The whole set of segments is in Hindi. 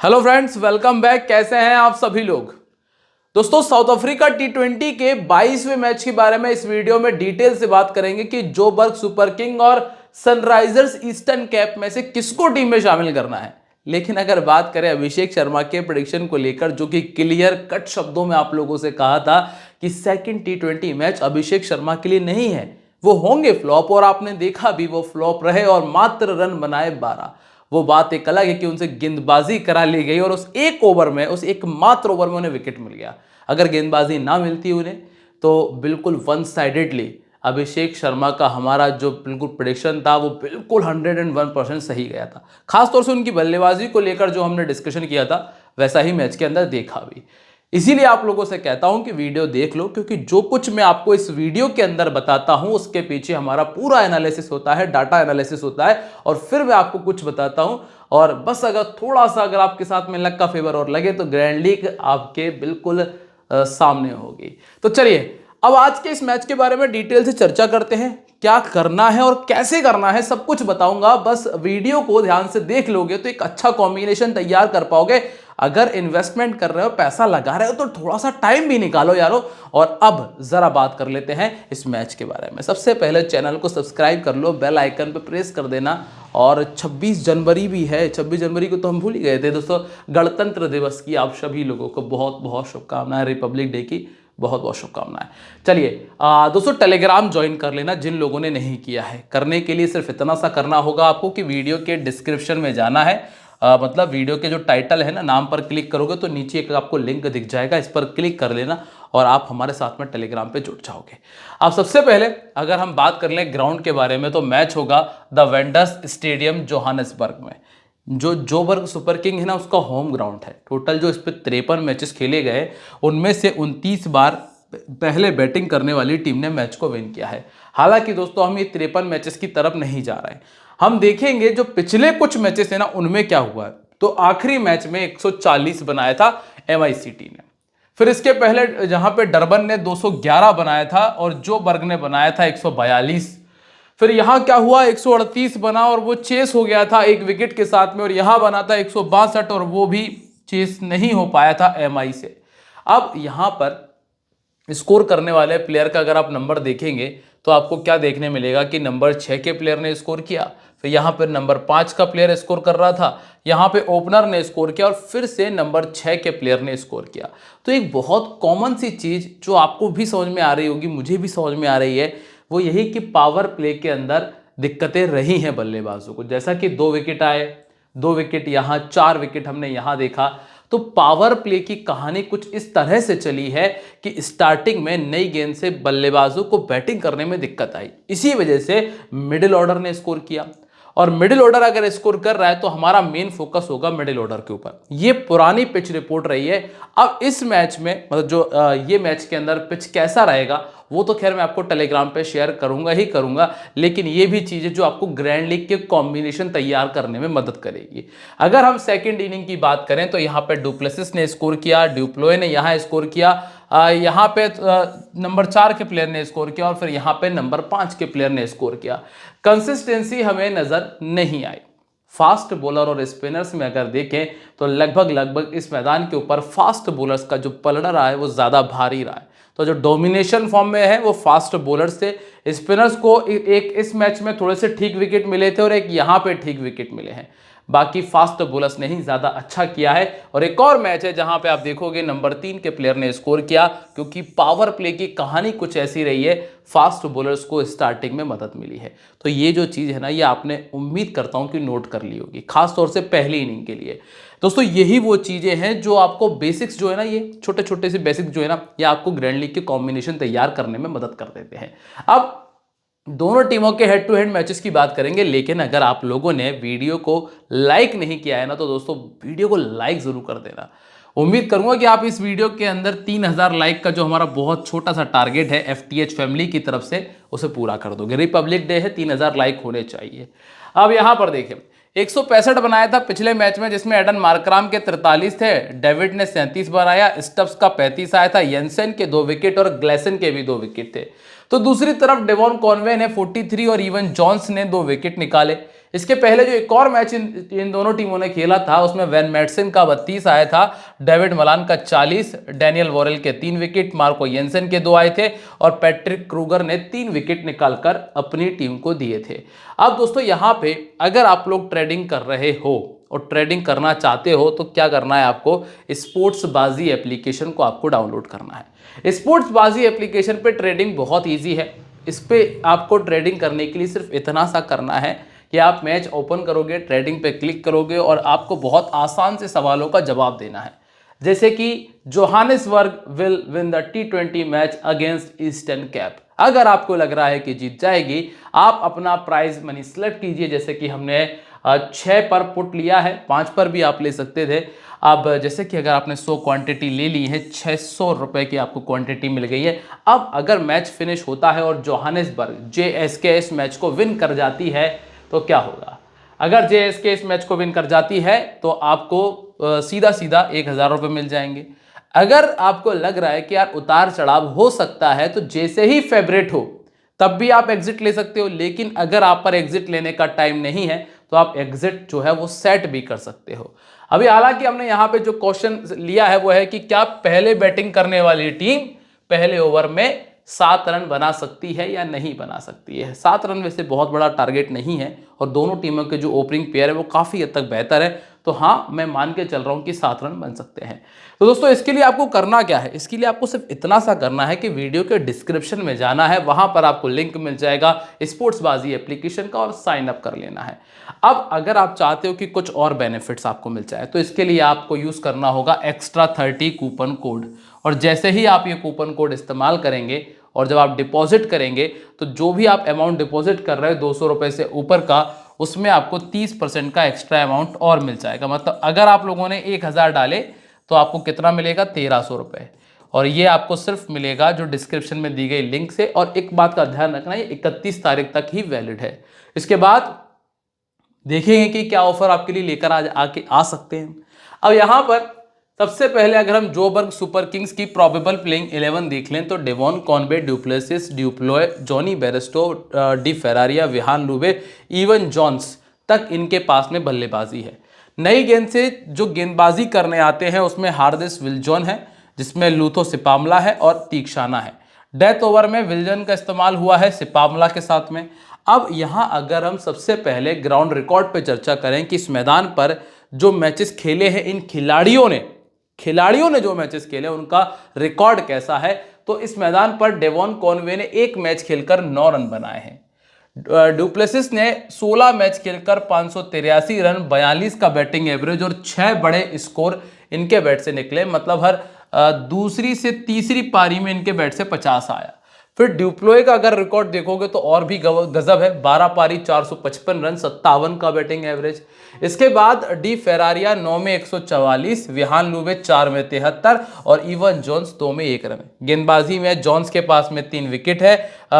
Hello friends, welcome back. कैसे हैं आप सभी लोग। दोस्तों, साउथ अफ्रीका टी20 के 22वें मैच के बारे में इस वीडियो में डिटेल से बात करेंगे कि जोबर्ग सुपर किंग और सनराइजर्स ईस्टर्न कैप में से किसको टीम में शामिल करना है। लेकिन अगर बात करें अभिषेक शर्मा के प्रेडिक्शन को लेकर, जो कि क्लियर कट शब्दों में आप लोगों से कहा था कि सेकंड टी20 मैच अभिषेक शर्मा के लिए नहीं है, वो होंगे फ्लॉप, और आपने देखा भी वो फ्लॉप रहे और मात्र रन बनाए 12। वो बात एक अलग है कि उनसे गेंदबाजी करा ली गई और उस एक ओवर में, उस एक मात्र ओवर में उन्हें विकेट मिल गया। अगर गेंदबाजी ना मिलती उन्हें तो बिल्कुल वन साइडेडली अभिषेक शर्मा का हमारा जो बिल्कुल प्रेडिक्शन था वो बिल्कुल 101% सही गया था। खासतौर से उनकी बल्लेबाजी को लेकर जो हमने डिस्कशन किया था वैसा ही मैच के अंदर देखा भी। इसीलिए आप लोगों से कहता हूं कि वीडियो देख लो, क्योंकि जो कुछ मैं आपको इस वीडियो के अंदर बताता हूं उसके पीछे हमारा पूरा एनालिसिस होता है, डाटा एनालिसिस होता है, और फिर मैं आपको कुछ बताता हूं। और बस अगर थोड़ा सा अगर आपके साथ में लक का फेवर और लगे तो ग्रैंड लीग आपके बिल्कुल सामने होगी। तो चलिए अब आज के इस मैच के बारे में डिटेल से चर्चा करते हैं। क्या करना है और कैसे करना है सब कुछ बताऊंगा। बस वीडियो को ध्यान से देख लोगे तो एक अच्छा कॉम्बिनेशन तैयार कर पाओगे। अगर इन्वेस्टमेंट कर रहे हो, पैसा लगा रहे हो, तो थोड़ा सा टाइम भी निकालो यारो। और अब जरा बात कर लेते हैं इस मैच के बारे में। सबसे पहले चैनल को सब्सक्राइब कर लो, बेल आइकन पे प्रेस कर देना। और 26 जनवरी भी है, 26 जनवरी को तो हम भूल ही गए थे दोस्तों। गणतंत्र दिवस की आप सभी लोगों को बहुत बहुत शुभकामनाएं, रिपब्लिक डे की बहुत बहुत शुभकामनाएं। चलिए दोस्तों, टेलीग्राम ज्वाइन कर लेना जिन लोगों ने नहीं किया है। करने के लिए सिर्फ इतना सा करना होगा आपको कि वीडियो के डिस्क्रिप्शन में जाना है। मतलब वीडियो के जो टाइटल है ना, नाम पर क्लिक करोगे तो नीचे एक आपको लिंक दिख जाएगा, इस पर क्लिक कर लेना और आप हमारे साथ में टेलीग्राम पे जुड़ जाओगे। अब सबसे पहले अगर हम बात कर लें ग्राउंड के बारे में, तो मैच होगा द वेंडर्स स्टेडियम जोहानिसबर्ग में। जो जोबर्ग सुपर किंग है ना, उसका होम ग्राउंड है। टोटल जो इस पर 53 मैचेस खेले गए उनमें से 29 बार पहले बैटिंग करने वाली टीम ने मैच को विन किया है। हालांकि दोस्तों हम ये 53 मैचेस की तरफ नहीं जा रहे हैं। हम देखेंगे जो पिछले कुछ मैचेस है ना उनमें क्या हुआ है। तो आखिरी मैच में 140 बनाया था MICT ने। फिर इसके पहले जहां पे डरबन ने 211 बनाया था और जोबर्ग ने बनाया था 142। फिर यहां क्या हुआ, 138 बना और वो चेस हो गया था एक विकेट के साथ में। और यहां बना था 162 और वो भी चेस नहीं हो पाया था MI से। अब यहां पर स्कोर करने वाले प्लेयर का अगर आप नंबर देखेंगे तो आपको क्या देखने मिलेगा कि नंबर 6 के प्लेयर ने स्कोर किया, फिर यहाँ पर नंबर 5 का प्लेयर स्कोर कर रहा था, यहाँ पे ओपनर ने स्कोर किया और फिर से नंबर 6 के प्लेयर ने स्कोर किया। तो एक बहुत कॉमन सी चीज़ जो आपको भी समझ में आ रही होगी, मुझे भी समझ में आ रही है, वो यही कि पावर प्ले के अंदर दिक्कतें रही हैं बल्लेबाजों को। जैसा कि 2 विकेट आए, 2 विकेट यहाँ, 4 विकेट हमने यहाँ देखा। तो पावर प्ले की कहानी कुछ इस तरह से चली है कि स्टार्टिंग में नई गेंद से बल्लेबाजों को बैटिंग करने में दिक्कत आई। इसी वजह से मिडिल ऑर्डर ने स्कोर किया। और मिडिल ऑर्डर अगर स्कोर कर रहा है तो हमारा मेन फोकस होगा मिडिल ऑर्डर के ऊपर। ये पुरानी पिच रिपोर्ट रही है। अब इस मैच में मतलब जो ये मैच के अंदर पिच कैसा रहेगा वो तो खैर मैं आपको टेलीग्राम पे शेयर करूंगा ही करूंगा, लेकिन ये भी चीजें जो आपको ग्रैंड लीग के कॉम्बिनेशन तैयार करने में मदद करेगी। अगर हम सेकंड इनिंग की बात करें तो यहाँ पे डुप्लेसिस ने स्कोर किया, ड्यूप्लोए ने यहाँ स्कोर किया, यहाँ पे नंबर 4 के प्लेयर ने स्कोर किया और फिर यहाँ पे नंबर 5 के प्लेयर ने स्कोर किया। कंसिस्टेंसी हमें नजर नहीं आई। फास्ट बॉलर और स्पिनर्स में अगर देखें तो लगभग लगभग इस मैदान के ऊपर फास्ट बॉलर्स का जो पलड़ा रहा है वो ज़्यादा भारी रहा है। तो जो डोमिनेशन फॉर्म में है वो फास्ट बॉलर्स थे। स्पिनर्स को एक इस मैच में थोड़े से ठीक विकेट मिले थे और एक यहाँ पे ठीक विकेट मिले हैं। बाकी फास्ट बॉलर्स ने ही ज़्यादा अच्छा किया है। और एक और मैच है जहां पे आप देखोगे नंबर 3 के प्लेयर ने स्कोर किया, क्योंकि पावर प्ले की कहानी कुछ ऐसी रही है, फास्ट बॉलर्स को स्टार्टिंग में मदद मिली है। तो ये जो चीज़ है ना, ये आपने उम्मीद करता हूं कि नोट कर ली होगी, खासतौर से पहली इनिंग के लिए। दोस्तों यही वो चीज़ें हैं जो आपको बेसिक्स जो है ना, ये छोटे छोटे से बेसिक्स जो है ना, ये आपको ग्रैंड लीग के कॉम्बिनेशन तैयार करने में मदद कर देते हैं। अब दोनों टीमों के हेड टू हेड मैचेस की बात करेंगे, लेकिन अगर आप लोगों ने वीडियो को लाइक नहीं किया है ना तो दोस्तों वीडियो को लाइक जरूर कर देना। उम्मीद करूंगा कि आप इस वीडियो के अंदर 3000 लाइक का जो हमारा बहुत छोटा सा टारगेट है FTH फैमिली की तरफ से उसे पूरा कर दोगे। रिपब्लिक डे है, 3000 लाइक होने चाहिए। अब यहां पर देखें 165 बनाया था पिछले मैच में, जिसमें एडन मार्कराम के 43 थे, डेविड ने 37 बनाया, स्टब्स का 35 आया था, येंसन के 2 विकेट और ग्लेसन के भी 2 विकेट थे। तो दूसरी तरफ डेवॉन कॉनवे ने 43 और इवन जॉन्स ने 2 विकेट निकाले। इसके पहले जो एक और मैच इन दोनों टीमों ने खेला था उसमें वैन मैटसन का 32 आया था, डेविड मलान का 40, डैनियल वॉरेल के 3 विकेट, मार्को येंसन के 2 आए थे और पैट्रिक क्रूगर ने 3 विकेट निकालकर अपनी टीम को दिए थे। अब दोस्तों यहां पे अगर आप लोग ट्रेडिंग कर रहे हो और ट्रेडिंग करना चाहते हो तो क्या करना है, आपको स्पोर्ट्स बाजी एप्लीकेशन को आपको डाउनलोड करना है। स्पोर्ट्स बाजी एप्लीकेशन पे ट्रेडिंग बहुत ईजी है। इस पे आपको ट्रेडिंग करने के लिए सिर्फ इतना सा करना है कि आप मैच ओपन करोगे, ट्रेडिंग पे क्लिक करोगे और आपको बहुत आसान से सवालों का जवाब देना है, जैसे कि Johannesburg will win the T20 match against eastern cap. अगर आपको लग रहा है कि जीत जाएगी, आप अपना प्राइज मनी सिलेक्ट कीजिए, जैसे कि हमने 6 पर पुट लिया है, 5 पर भी आप ले सकते थे। अब जैसे कि अगर आपने 100 क्वांटिटी ले ली है, 600 रुपए की आपको क्वांटिटी मिल गई है। अब अगर मैच फिनिश होता है और जोहानिसबर्ग JSK इस मैच को विन कर जाती है तो क्या होगा? अगर JSK इस मैच को विन कर जाती है तो आपको सीधा सीधा 1000 रुपये मिल जाएंगे। अगर आपको लग रहा है कि यार उतार चढ़ाव हो सकता है तो जैसे ही फेवरेट हो तब भी आप एग्जिट ले सकते हो, लेकिन अगर आप पर एग्जिट लेने का टाइम नहीं है तो आप एग्जिट जो है वो सेट भी कर सकते हो। अभी हालांकि हमने यहाँ पे जो क्वेश्चन लिया है वो है कि क्या पहले बैटिंग करने वाली टीम पहले ओवर में 7 रन बना सकती है या नहीं बना सकती है। 7 रन वैसे बहुत बड़ा टारगेट नहीं है और दोनों टीमों के जो ओपनिंग पेयर है वो काफ़ी हद तक बेहतर है, तो हाँ मैं मान के चल रहा हूँ कि 7 रन बन सकते हैं। तो दोस्तों इसके लिए आपको करना क्या है, इसके लिए आपको सिर्फ इतना सा करना है कि वीडियो के डिस्क्रिप्शन में जाना है, वहां पर आपको लिंक मिल जाएगा स्पोर्ट्स बाजी एप्लीकेशन का और साइन अप कर लेना है। अब अगर आप चाहते हो कि कुछ और बेनिफिट्स आपको मिल जाए तो इसके लिए आपको यूज करना होगा एक्स्ट्रा 30 कूपन कोड, और जैसे ही आप ये कूपन कोड इस्तेमाल करेंगे और जब आप डिपॉजिट करेंगे तो जो भी आप अमाउंट डिपॉजिट कर रहे हो 200 रुपए से ऊपर का, उसमें आपको 30% का एक्स्ट्रा अमाउंट और मिल जाएगा। मतलब अगर आप लोगों ने 1000 डाले तो आपको कितना मिलेगा, 1300 रुपये, और ये आपको सिर्फ मिलेगा जो डिस्क्रिप्शन में दी गई लिंक से। और एक बात का ध्यान रखना, ये 31 तारीख तक ही वैलिड है। इसके बाद देखेंगे कि क्या ऑफर आपके लिए लेकर आके आ सकते हैं। अब यहां पर सबसे पहले अगर हम जोबर्ग सुपर किंग्स की प्रोबेबल प्लेइंग 11 देख लें तो Devon Conway, du Plessis, du Plooy, Jonny Bairstow, D Ferreira, Wihan Lubbe, Evan Jones तक इनके पास में बल्लेबाजी है। नई गेंद से जो गेंदबाजी करने आते हैं उसमें हार्दिस विल्जॉन है, जिसमें लूथो सिपामला है और तीक्षाना है। डेथ ओवर में विल्जन का इस्तेमाल हुआ है सिपामला के साथ में। अब यहां अगर हम सबसे पहले ग्राउंड रिकॉर्ड पे चर्चा करें कि इस मैदान पर जो मैचेस खेले हैं इन खिलाड़ियों ने जो मैचेस खेले उनका रिकॉर्ड कैसा है, तो इस मैदान पर डेवॉन कॉनवे ने 1 मैच खेलकर 9 रन बनाए हैं। डुप्लेसिस ने 16 मैच खेलकर 583 रन, 42 का बैटिंग एवरेज और 6 बड़े स्कोर इनके बैट से निकले। मतलब हर दूसरी से तीसरी पारी में इनके बैट से 50 आया। फिर ड्यूप्लोय का अगर रिकॉर्ड देखोगे तो और भी गजब है, 12 पारी 455 रन, 57 का बैटिंग एवरेज। इसके बाद डी फेरारिया 9 में 144, विहान लुबे 4 में 73 और इवन जॉन्स 2 में 1 रन। गेंदबाजी में जॉन्स के पास में 3 विकेट है,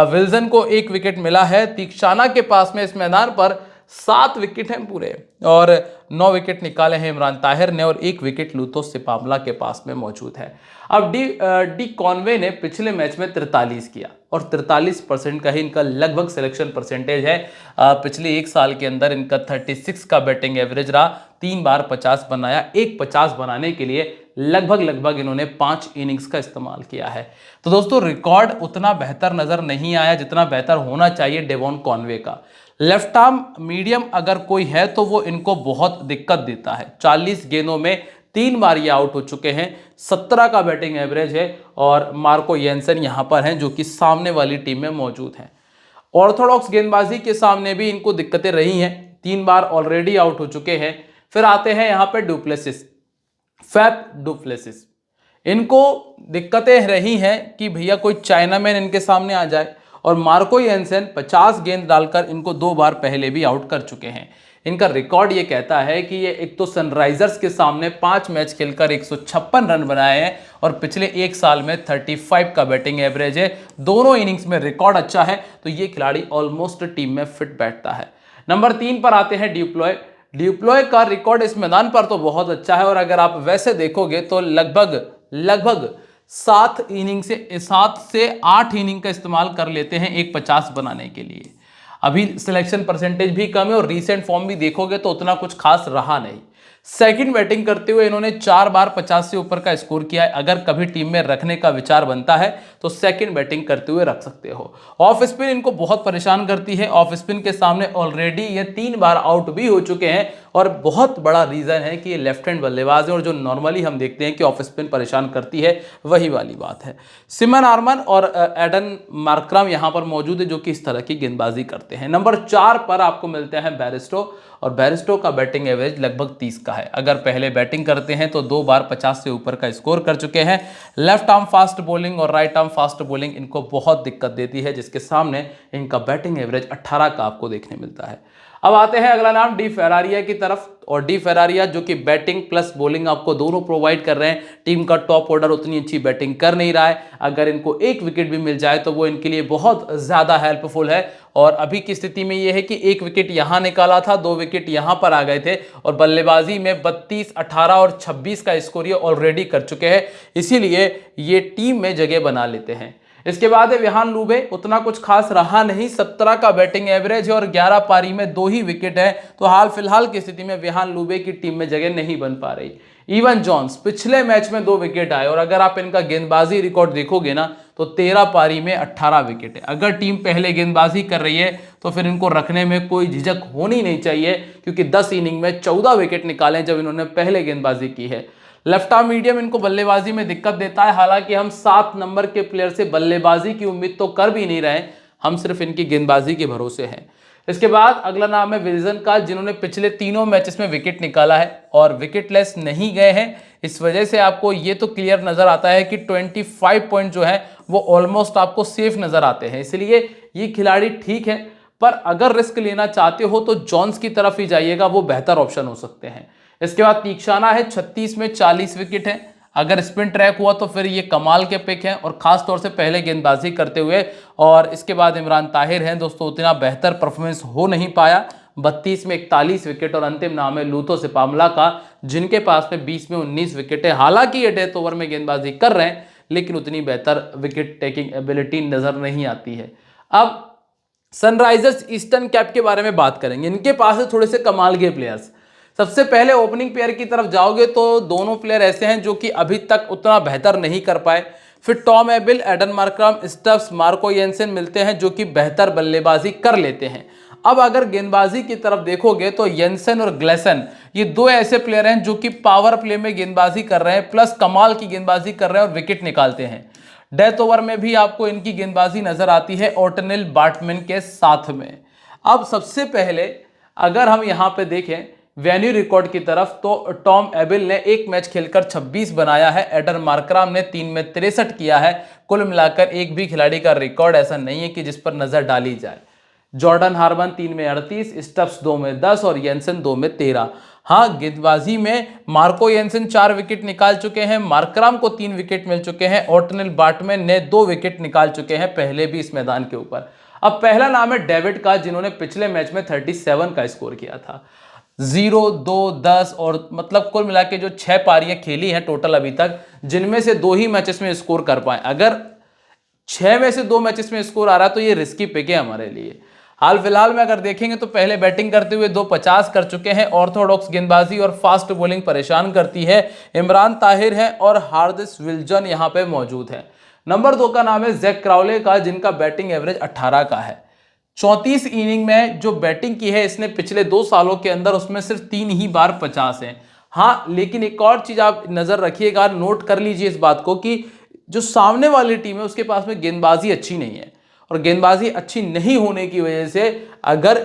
विल्सन को 1 विकेट मिला है, तीक्षाना के पास में इस मैदान पर 7 विकेट हैं पूरे और 9 विकेट निकाले हैं इमरान ताहिर ने और 1 विकेट लूथो सिपामला के पास में मौजूद है। अब डी कॉनवे ने पिछले मैच में 43 किया और 43% का ही इनका लगभग सिलेक्शन परसेंटेज है। पिछले 1 साल के अंदर इनका 36 का बैटिंग एवरेज रहा, 3 बार 50 बनाया। एक 50 बनाने के लिए लगभग इन्होंने 5 इनिंग्स का इस्तेमाल किया है। तो दोस्तों रिकॉर्ड उतना बेहतर नजर नहीं आया जितना बेहतर होना चाहिए डेवॉन कॉनवे का। लेफ्ट आर्म मीडियम अगर कोई है तो वो इनको बहुत दिक्कत देता है। 40 गेंदों में 3 बार ये आउट हो चुके हैं, 17 का बैटिंग एवरेज है और मार्को येंसन यहां पर हैं जो कि सामने वाली टीम में मौजूद हैं। ऑर्थोडॉक्स गेंदबाजी के सामने भी इनको दिक्कतें रही हैं, 3 बार ऑलरेडी आउट हो चुके हैं। फिर आते हैं यहां पर डुप्लेसिस, फैफ डुप्लेसिस, इनको दिक्कतें रही हैं कि भैया कोई चाइनामैन इनके सामने आ जाए, और मार्को येंसन 50 गेंद डालकर इनको 2 बार पहले भी आउट कर चुके हैं। इनका रिकॉर्ड ये कहता है कि ये एक तो सनराइजर्स के सामने 5 मैच खेलकर 156 रन बनाए हैं और पिछले 1 साल में 35 का बैटिंग एवरेज है। दोनों इनिंग्स में रिकॉर्ड अच्छा है, तो ये खिलाड़ी ऑलमोस्ट टीम में फिट बैठता है। नंबर 3 पर आते हैं ड्यूप्लोय का रिकॉर्ड इस मैदान पर तो बहुत अच्छा है और अगर आप वैसे देखोगे तो लगभग 7 से 8 इनिंग का इस्तेमाल कर लेते हैं एक 50 बनाने के लिए। अभी सिलेक्शन परसेंटेज भी कम है और रीसेंट फॉर्म भी देखोगे तो उतना कुछ खास रहा नहीं। सेकंड बैटिंग करते हुए इन्होंने 4 बार 50 से ऊपर का स्कोर किया है। अगर कभी टीम में रखने का विचार बनता है तो सेकंड बैटिंग करते हुए रख सकते हो। ऑफ स्पिन इनको बहुत परेशान करती है। ऑफ स्पिन के सामने ऑलरेडी ये 3 बार आउट भी हो चुके हैं और बहुत बड़ा रीजन है कि ये लेफ्ट हैंड बल्लेबाज है और जो नॉर्मली हम देखते हैं कि ऑफ स्पिन परेशान करती है, वही वाली बात है। सिमन आर्मन और एडन मार्करम यहां पर मौजूद है जो कि इस तरह की गेंदबाजी करते हैं। नंबर 4 पर आपको मिलते हैं बैरिस्टो और बैरिस्टो का बैटिंग एवरेज लगभग 30 का है। अगर पहले बैटिंग करते हैं तो 2 बार 50 से ऊपर का स्कोर कर चुके हैं। लेफ्ट आर्म फास्ट बॉलिंग और राइट आर्म फास्ट बॉलिंग इनको बहुत दिक्कत देती है, जिसके सामने इनका बैटिंग एवरेज 18 का आपको देखने मिलता है। अब आते हैं अगला नाम डी फेरारिया की तरफ। और डी फेरारिया जो कि बैटिंग प्लस बॉलिंग आपको दोनों प्रोवाइड कर रहे हैं। टीम का टॉप ऑर्डर उतनी अच्छी बैटिंग कर नहीं रहा है। अगर इनको एक विकेट भी मिल जाए तो वो इनके लिए बहुत ज़्यादा हेल्पफुल है। और अभी की स्थिति में ये है कि 1 विकेट यहाँ निकाला था, 2 विकेट यहाँ पर आ गए थे और बल्लेबाजी में 32, 18 और 26 का स्कोर ये ऑलरेडी कर चुके हैं। इसीलिए ये टीम में जगह बना लेते हैं। इसके बाद है विहान लुबे। उतना कुछ खास रहा नहीं, 17 का बैटिंग एवरेज है और 11 पारी में 2 ही विकेट है। तो हाल फिलहाल की स्थिति में विहान लुबे की टीम में जगह नहीं बन पा रही। इवन जॉन्स पिछले मैच में 2 विकेट आए और अगर आप इनका गेंदबाजी रिकॉर्ड देखोगे ना तो 13 पारी में 18 विकेट है। अगर टीम पहले गेंदबाजी कर रही है तो फिर इनको रखने में कोई झिझक होनी नहीं चाहिए, क्योंकि 10 इनिंग में 14 विकेट निकाले जब इन्होंने पहले गेंदबाजी की है। लेफ्ट आर्म मीडियम इनको बल्लेबाजी में दिक्कत देता है। हालांकि हम 7 नंबर के प्लेयर से बल्लेबाजी की उम्मीद तो कर भी नहीं रहे, हम सिर्फ इनकी गेंदबाजी के भरोसे हैं। इसके बाद अगला नाम है विल्सन का, जिन्होंने पिछले तीनों मैचेस में विकेट निकाला है और विकेटलेस नहीं गए हैं। इस वजह से आपको ये तो क्लियर नजर आता है कि 25 पॉइंट जो है वो ऑलमोस्ट आपको सेफ नजर आते हैं। इसलिए ये खिलाड़ी ठीक है, पर अगर रिस्क लेना चाहते हो तो जॉन्स की तरफ ही जाइएगा, वो बेहतर ऑप्शन हो सकते हैं। इसके बाद तीक्षाना है, 36 में 40 विकेट है। अगर स्पिन ट्रैक हुआ तो फिर ये कमाल के पिक हैं और खास तौर से पहले गेंदबाजी करते हुए। और इसके बाद इमरान ताहिर हैं दोस्तों, उतना बेहतर परफॉर्मेंस हो नहीं पाया। 32 में 41 विकेट और अंतिम नाम है लूथो सिपामला का, जिनके पास में 20 में 19 विकेट है। हालांकि ये डेथ ओवर में गेंदबाजी कर रहे हैं लेकिन उतनी बेहतर विकेट टेकिंग एबिलिटी नजर नहीं आती है। अब सनराइजर्स ईस्टर्न कैप के बारे में बात करेंगे। इनके पास है थोड़े से कमाल के प्लेयर्स। सबसे पहले ओपनिंग पेयर की तरफ जाओगे तो दोनों प्लेयर ऐसे हैं जो कि अभी तक उतना बेहतर नहीं कर पाए। फिर Tom Abell, Aiden Markram, Stubbs, Marco Jansen मिलते हैं जो कि बेहतर बल्लेबाजी कर लेते हैं। अब अगर गेंदबाजी की तरफ देखोगे तो येंसन और ग्लेसन ये 2 ऐसे प्लेयर हैं जो कि पावर प्ले में गेंदबाजी कर रहे हैं, प्लस कमाल की गेंदबाजी कर रहे हैं और विकेट निकालते हैं। डेथ ओवर में भी आपको इनकी गेंदबाजी नजर आती है ऑर्टनेल बार्टमैन के साथ में। अब सबसे पहले अगर हम यहाँ पे देखें वेन्यू रिकॉर्ड की तरफ तो टॉम एबिल ने 1 मैच खेलकर 26 बनाया है। एडन मार्करम ने 3 में 63 किया है। कुल मिलाकर एक भी खिलाड़ी का रिकॉर्ड ऐसा नहीं है कि जिस पर नजर डाली जाए। जॉर्डन हार्मन 3 में 38, स्टफ्स 2 में 10 और येंसन 2 में 13। हाँ, गेंदबाजी में मार्को येंसन 4 विकेट निकाल चुके हैं, मार्करम को 3 विकेट मिल चुके हैं, ऑर्टनेल बार्टमैन ने 2 विकेट निकाल चुके हैं पहले भी इस मैदान के ऊपर। अब पहला नाम है डेविड का, जिन्होंने पिछले मैच में 37 का स्कोर किया था। 0, 2, 10 और मतलब कुल मिला के जो 6 पारियां खेली हैं टोटल अभी तक, जिनमें से 2 ही मैचेस में स्कोर कर पाए। अगर 6 में से 2 मैचेस में स्कोर आ रहा है तो ये रिस्की पिक है हमारे लिए। हाल फिलहाल में अगर देखेंगे तो पहले बैटिंग करते हुए 250 कर चुके हैं। ऑर्थोडॉक्स गेंदबाजी और फास्ट बॉलिंग परेशान करती है। इमरान ताहिर हैं और हार्दिस विल्जन यहां पे मौजूद है। नंबर 2 का नाम है जैक क्राउले का, जिनका बैटिंग एवरेज 18 का है। 34 इनिंग में जो बैटिंग की है इसने पिछले 2 सालों के अंदर, उसमें सिर्फ 3 ही बार 50 है। हाँ, लेकिन एक और चीज आप नजर रखिएगा, नोट कर लीजिए इस बात को कि जो सामने वाली टीम है उसके पास में गेंदबाजी अच्छी नहीं है और गेंदबाजी अच्छी नहीं होने की वजह से अगर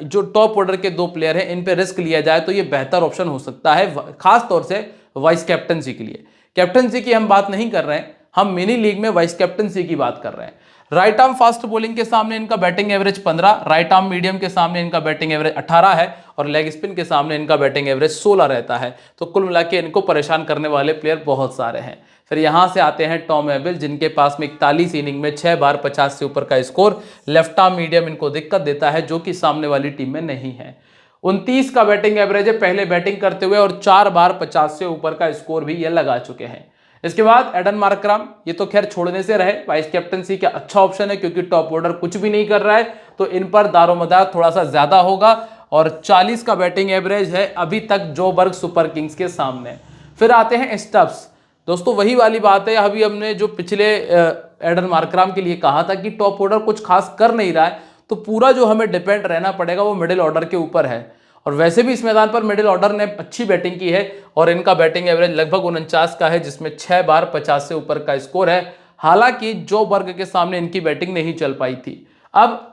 जो टॉप ऑर्डर के 2 प्लेयर हैं इन पे रिस्क लिया जाए तो ये बेहतर ऑप्शन हो सकता है, खास तौर से वाइस कैप्टनसी के लिए। कैप्टनसी की हम बात नहीं कर रहे हैं, हम मिनी लीग में वाइस कैप्टनसी की बात कर रहे हैं। राइट आर्म फास्ट बॉलिंग के सामने इनका batting average 15, right arm medium के सामने इनका बैटिंग एवरेज 18 है और लेग स्पिन के सामने इनका बैटिंग एवरेज 16 रहता है। तो कुल मिला के इनको परेशान करने वाले प्लेयर बहुत सारे हैं। फिर यहां से आते हैं टॉम एबिल, जिनके पास में 41 इनिंग में 6 बार 50 से ऊपर का स्कोर। लेफ्ट आर्म मीडियम इनको दिक्कत देता है जो कि सामने वाली टीम में नहीं है। 29 का बैटिंग एवरेज है पहले बैटिंग करते हुए और 4 बार 50 से ऊपर का स्कोर भी ये लगा चुके हैं। इसके बाद एडन मार्कराम, ये तो खैर छोड़ने से रहे, वाइस कैप्टनसी का अच्छा ऑप्शन है क्योंकि टॉप ऑर्डर कुछ भी नहीं कर रहा है तो इन पर दारोमदार थोड़ा सा ज्यादा होगा और 40 का बैटिंग एवरेज है अभी तक जो बर्ग सुपर किंग्स के सामने। फिर आते हैं स्टब्स। दोस्तों वही वाली बात है, अभी हमने जो पिछले एडन मार्कराम के लिए कहा था कि टॉप ऑर्डर कुछ खास कर नहीं रहा है तो पूरा जो हमें डिपेंड रहना पड़ेगा वो मिडिल ऑर्डर के ऊपर है। और वैसे भी इस मैदान पर मिडिल ऑर्डर ने अच्छी बैटिंग की है और इनका बैटिंग एवरेज लगभग 49 का है जिसमें 6 बार 50 से ऊपर का स्कोर है। हालांकि जो बर्ग के सामने इनकी बैटिंग नहीं चल पाई थी। अब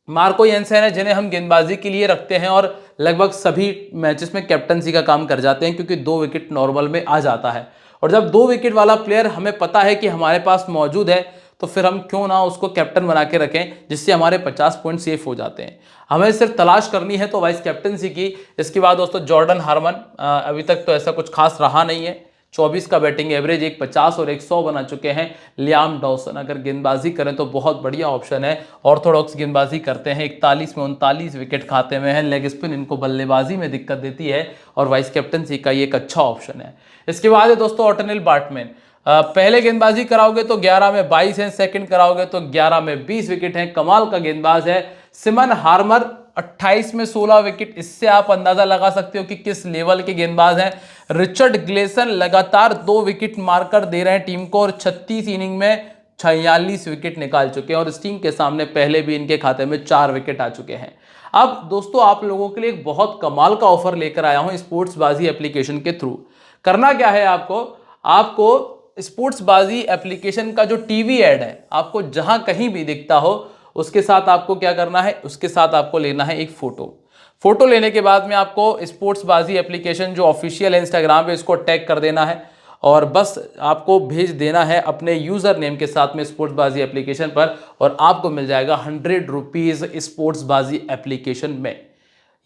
मार्को येंसेन है जिन्हें हम गेंदबाजी के लिए रखते हैं और लगभग सभी मैचेस में कैप्टनसी का काम कर जाते हैं क्योंकि 2 विकेट नॉर्मल में आ जाता है और जब 2 विकेट वाला प्लेयर हमें पता है कि हमारे पास मौजूद है तो फिर हम क्यों ना उसको कैप्टन बना के रखें जिससे हमारे 50 पॉइंट सेफ हो जाते हैं। हमें सिर्फ तलाश करनी है तो वाइस कैप्टनसी की। इसके बाद दोस्तों जॉर्डन हार्मन, अभी तक तो ऐसा कुछ खास रहा नहीं है, 24 का बैटिंग एवरेज, एक 50 और एक 100 बना चुके हैं। लियाम डॉसन अगर गेंदबाजी करें तो बहुत बढ़िया ऑप्शन है, ऑर्थोडॉक्स गेंदबाजी करते हैं, 41 में 39 विकेट खाते हुए हैं, लेग स्पिन इनको बल्लेबाजी में दिक्कत देती है और वाइस कैप्टनसी का ये एक अच्छा ऑप्शन है। इसके बाद है दोस्तों ऑटनिल बार्टमैन, पहले गेंदबाजी कराओगे तो 11 में 22 है, सेकंड कराओगे तो 11 में 20 विकेट हैं, कमाल का गेंदबाज है। सिमन हार्मर 28 में 16 विकेट, इससे आप अंदाजा लगा सकते हो कि किस लेवल के गेंदबाज हैं। रिचर्ड ग्लेसन लगातार 2 विकेट मारकर दे रहे हैं टीम को और 36 इनिंग में 46 विकेट निकाल चुके हैं और इस टीम के सामने पहले भी इनके खाते में 4 विकेट आ चुके हैं। अब दोस्तों आप लोगों के लिए एक बहुत कमाल का ऑफर लेकर आया हूं स्पोर्ट्स बाजी एप्लीकेशन के थ्रू। करना क्या है आपको स्पोर्ट्स बाजी एप्लीकेशन का जो टीवी ऐड है आपको जहां कहीं भी दिखता हो उसके साथ आपको क्या करना है, उसके साथ आपको लेना है एक फोटो लेने के बाद में आपको स्पोर्ट्स बाजी एप्लीकेशन जो ऑफिशियल है इंस्टाग्राम पे इसको टैग कर देना है और बस आपको भेज देना है अपने यूजर नेम के साथ में स्पोर्ट्स बाजी एप्लीकेशन पर और आपको मिल जाएगा 100 रुपीज स्पोर्ट्स बाजी एप्लीकेशन में।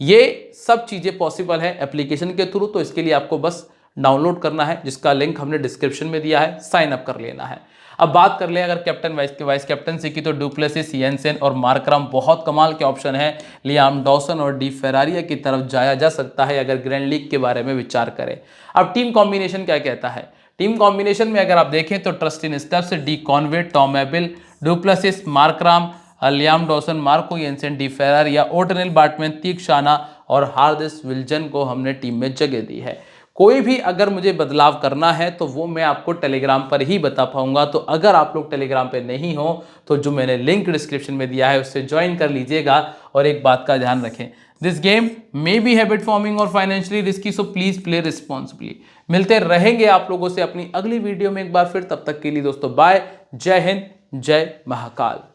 ये सब चीजें पॉसिबल है एप्लीकेशन के थ्रू, तो इसके लिए आपको बस डाउनलोड करना है जिसका लिंक हमने डिस्क्रिप्शन में दिया है, साइन अप कर लेना है। अब बात कर लें अगर कैप्टन वाइस कैप्टनसी की तो डुप्लेसिस, येंसेन और मार्कराम बहुत कमाल के ऑप्शन है। लियाम डॉसन और डी फेरारिया की तरफ जाया जा सकता है अगर ग्रैंड लीग के बारे में विचार करें। अब टीम कॉम्बिनेशन क्या कहता है, टीम कॉम्बिनेशन में अगर आप देखें तो Tristan Stubbs, D Conway, Tom Abell, du Plessis, Markram, Liam Dawson, Marco Jansen, D Ferreira, Ottniel Baartman, Theekshana और हार्दिस विल्जन को हमने टीम में जगह दी है। कोई भी अगर मुझे बदलाव करना है तो वो मैं आपको टेलीग्राम पर ही बता पाऊंगा, तो अगर आप लोग टेलीग्राम पे नहीं हो तो जो मैंने लिंक डिस्क्रिप्शन में दिया है उससे ज्वाइन कर लीजिएगा। और एक बात का ध्यान रखें, this game may be habit forming और financially risky, so please play responsibly. मिलते रहेंगे आप लोगों से अपनी अगली वीडियो में एक बार फिर, तब तक के लिए दोस्तों बाय, जय हिंद, जय महाकाल।